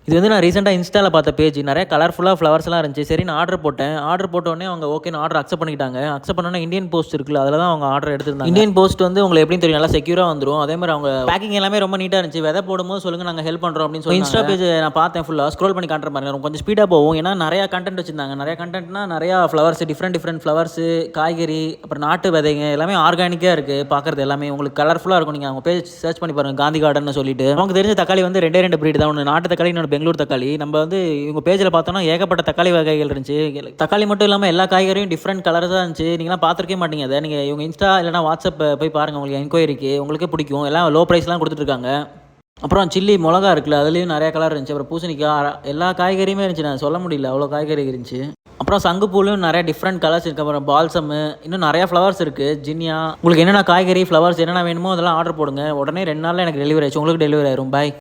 இது வந்து நான் ரீசெண்டாக இன்ஸ்டாவில் பார்த்த பேஜ். நிறைய கலர்ஃபுல்லாக ஃப்ளவர்ஸ்லாம் இருந்துச்சு. சரி நான் ஆர்டர் போட்டேன். ஆர்டர் போட்டோடனே அவங்க ஓகேன்னு ஆர்டர் அக்செப்ட் பண்ணிக்கிட்டாங்க. அக்செப்ட் பண்ணோன்னே இந்தியன் போஸ்ட் இருக்குல்ல, அதில் தான் அவங்க ஆர்டர் எடுத்திருந்தாங்க. இந்தியன் போஸ்ட் வந்து உங்களுக்கு எப்படின்னு தெரியும், நல்லா செக்யூராக வந்துடும். அதே மாதிரி அவங்க பேக்கிங் எல்லாமே ரொம்ப நீட்டாக இருந்துச்சு. விதை போடும்போது சொல்லுங்கள், நாங்கள் ஹெல்ப் பண்ணுறோம் அப்படின்னு சொல்லி இன்ஸ்டா பேஜ் நான் பார்த்தேன். ஃபுல்லாக ஸ்க்ரோல் பண்ணி காட்டுற பாருங்க, கொஞ்சம் ஸ்பீடாக போகும். ஏன்னா நிறையா கண்டென்ட் வச்சிருந்தாங்க. நிறையா கண்டென்ட்னா நிறையா ஃப்ளவர்ஸ், டிஃப்ரெண்ட் ஃப்ளவர்ஸ், காய்கறி, அப்புறம் நாட்டு விதைங்க எல்லாமே ஆர்கானிக்காக இருக்குது. பார்க்குறது எல்லாமே உங்களுக்கு கலர்ஃபுல்லாக இருக்கும். நீங்கள் அவங்க பேஜ் சர்ச் பண்ணி பாருங்கள், காந்தி கார்டன் சொல்லிட்டு. நமக்கு தெரிஞ்ச தக்காளி வந்து ரெண்டு பிரீட் தான். ஒன்று நாட்டு தக்காளி, இன்னொன்று பெங்களூர் தக்காளி. நம்ம வந்து இவங்க பேஜில் பார்த்தோன்னா ஏகப்பட்ட தக்காளி வகைகள் இருந்துச்சு. தக்காளி மட்டும் இல்லாமல் எல்லா காய்கறியும் டிஃப்ரெண்ட் கலர் தான் இருந்துச்சு. நீங்களாம் பார்த்துருக்கே மாட்டீங்க. அதை நீங்கள் இவங்க இன்ஸ்டா இல்லைனா வாட்ஸ்அப் போய் பாருங்கள், உங்களுக்கு என்கொயரிக்கு உங்களுக்கே பிடிக்கும். எல்லாம் லோ ப்ரைஸ்லாம் கொடுத்துட்ருக்காங்க. அப்புறம் சில்லி மிளகா இருக்குல்ல, அதுலேயும் நிறைய கலர் இருந்துச்சு. அப்புறம் பூசணிக்காய், எல்லா காய்கறியுமே இருந்துச்சு. நான் சொல்ல முடியல, அவ்வளோ காய்கறி இருந்துச்சு. அப்புறம் சங்குப்பூலையும் நிறைய டிஃப்ரெண்ட் கலர்ஸ் இருக்குது. அப்புறம் பால்சம்மு, இன்னும் நிறையா ஃப்ளவர்ஸ் இருக்குது. ஜினியா, உங்களுக்கு என்னென்ன காய்கறி ஃப்ளவர்ஸ் என்னென்ன வேணுமோ அதெல்லாம் ஆர்டர் போடுங்க. உடனே 2 நாளில் எனக்கு டெலிவரி ஆயிடுச்சு. உங்களுக்கு டெலிவரி ஆயிரும். பாய்.